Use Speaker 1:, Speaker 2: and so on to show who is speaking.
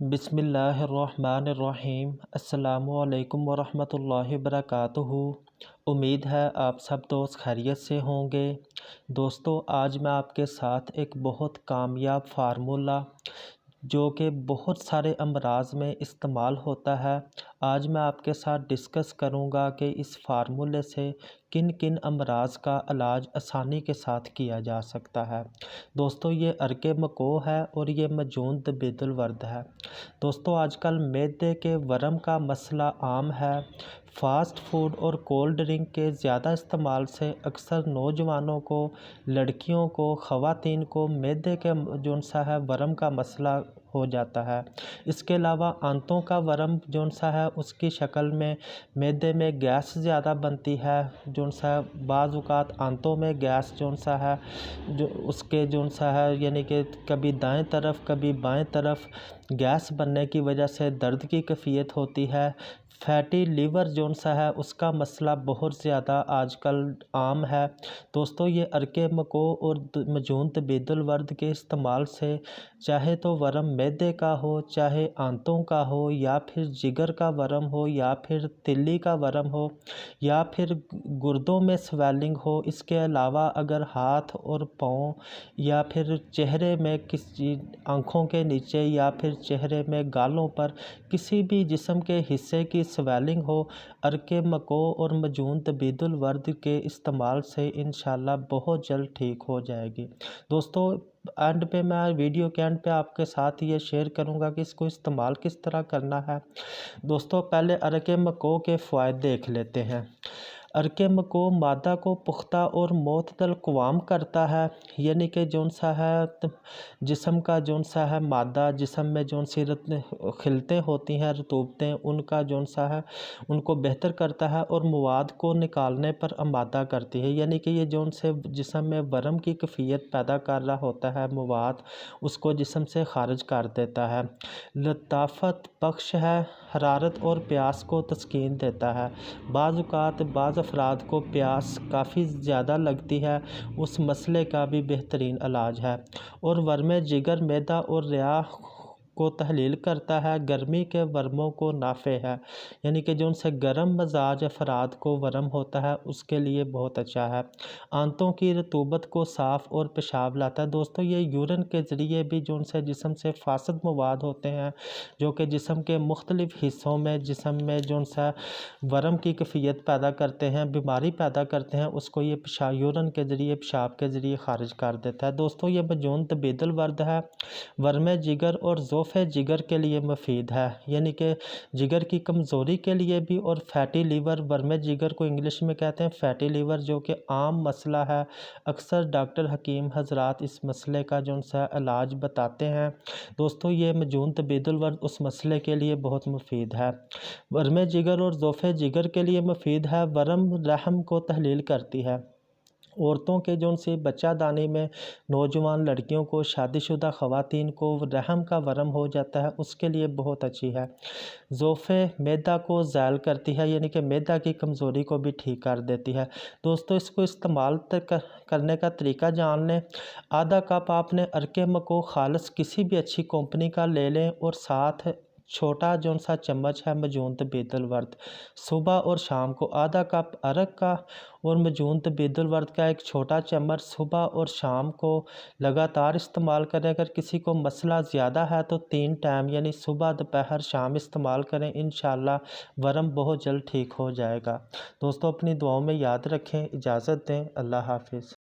Speaker 1: बिस्मिल्लाहिर्रहमानिर्रहीम। अस्सलामुअलैकुम वरहमतुल्लाहि वबरकातुहू। उम्मीद है आप सब दोस्त खैरियत से होंगे। दोस्तों, आज मैं आपके साथ एक बहुत कामयाब फार्मूला जो कि बहुत सारे अमराज में इस्तेमाल होता है, आज मैं आपके साथ डिस्कस करूंगा कि इस फार्मूले से किन किन अमराज का इलाज आसानी के साथ किया जा सकता है। दोस्तों, ये अर्के मकोह है और ये मजून तबीदुल वर्द है। दोस्तों, आजकल मैदे के वरम का मसला आम है। फ़ास्ट फूड और कोल्ड ड्रिंक के ज़्यादा इस्तेमाल से अक्सर नौजवानों को, लड़कियों को, ख़वातीन को मैदे के जो सा है वरम का मसला हो जाता है। इसके अलावा आंतों का वरम जो सा है उसकी शक्ल में मैदे में गैस ज़्यादा बनती है। जो सा बाज़ औक़ात आंतों में गैस जो सा है जो उसके जो सा है यानी कि कभी दाएं तरफ कभी बाएं तरफ गैस बनने की वजह से दर्द की कैफियत होती है। फैटी लीवर जो सा है उसका मसला बहुत ज़्यादा आजकल आम है। दोस्तों, ये अर्के मकोह और मजून तबीदुल वर्द के इस्तेमाल से चाहे तो वरम मैदे का हो, चाहे आंतों का हो, या फिर जिगर का वरम हो, या फिर तिल्ली का वरम हो, या फिर गुर्दों में स्वेलिंग हो। इसके अलावा अगर हाथ और पाँव या फिर चेहरे में किसी आँखों के नीचे या फिर चेहरे में गालों पर किसी भी जिस्म के हिस्से की स्वेलिंग हो, अर्के मकोह और मजून तबीदुल वर्द के इस्तेमाल से इंशाल्लाह बहुत जल्द ठीक हो जाएगी। दोस्तों, एंड पे मैं वीडियो के एंड पे आपके साथ ये शेयर करूंगा कि इसको इस्तेमाल किस तरह करना है। दोस्तों, पहले अर्के मकोह के फ़ायदे देख लेते हैं। अर्के मकोह मादा को पुख्ता और मोतदल क़वाम करता है, यानी कि जौन सा है जिस्म का जौन सा है मादा जिस्म में जौन सी खिलतें होती हैं, रतूबतें, उनका जौन सा है उनको बेहतर करता है और मवाद को निकालने पर आमादा करती है। यानी कि ये जौन से जिस्म में वरम की कैफियत पैदा कर रहा होता है मवाद, उसको जिस्म से खारिज कर देता है। लताफ़त बख्श है, हरारत और प्यास को तस्कीन देता है। बाज़ औक़ात बाज़ अफराद को प्यास काफ़ी ज़्यादा लगती है, उस मसले का भी बेहतरीन इलाज है। और वर्म जिगर, मैदा और रिया को तहलील करता है, गर्मी के वर्मों को नाफ़े है, यानी कि जो उनसे गर्म मजाज अफराद को वरम होता है उसके लिए बहुत अच्छा है। आंतों की रतूबत को साफ़ और पेशाब लाता है। दोस्तों, ये यूरिन के ज़रिए भी जो उनसे जिस्म से फासद मवाद होते हैं जो कि जिस्म के मुख्तलिफ़ हिस्सों में जिस्म में जो सा वरम की कैफियत पैदा करते हैं, बीमारी पैदा करते हैं, उसको ये यूरिन के ज़रिए, पेशाब के ज़रिए खारिज कर देता है। दोस्तों, ये मजून तबीदुल वर्द है, वर्म जिगर और ज़ोफ़े जिगर के लिए मुफीद है, यानी कि जिगर की कमज़ोरी के लिए भी। और फैटी लीवर, वर्म जिगर को इंग्लिश में कहते हैं फैटी लीवर, जो कि आम मसला है। अक्सर डॉक्टर हकीम हजरात इस मसले का जो सा इलाज बताते हैं। दोस्तों, ये मजून तबीदुल वर्द उस मसले के लिए बहुत मुफीद है। वर्म जिगर और ज़ोफ़े जिगर के लिए मुफीद है। वरम रहम को तहलील करती है। औरतों के जो सी बच्चादानी में नौजवान लड़कियों को, शादीशुदा ख़वातीन को रहम का वरम हो जाता है, उसके लिए बहुत अच्छी है। ज़ोफ़े मैदा को ज़ायल करती है, यानी कि मैदा की कमज़ोरी को भी ठीक कर देती है। दोस्तों, इसको इस्तेमाल करने का तरीका जान लें। आधा कप आपने अर्के मकोह खालिस किसी भी अच्छी कंपनी का ले लें और साथ छोटा जो सा चम्मच है मजून तबीदुल वर्द। सुबह और शाम को आधा कप अरक का और मजून तबीदुल वर्द का एक छोटा चम्मच सुबह और शाम को लगातार इस्तेमाल करें। अगर किसी को मसला ज़्यादा है तो 3 टाइम यानी सुबह, दोपहर, शाम इस्तेमाल करें। इंशाल्लाह वरम बहुत जल्द ठीक हो जाएगा। दोस्तों, अपनी दुआओं में याद रखें। इजाज़त दें। अल्लाह हाफ़िज़।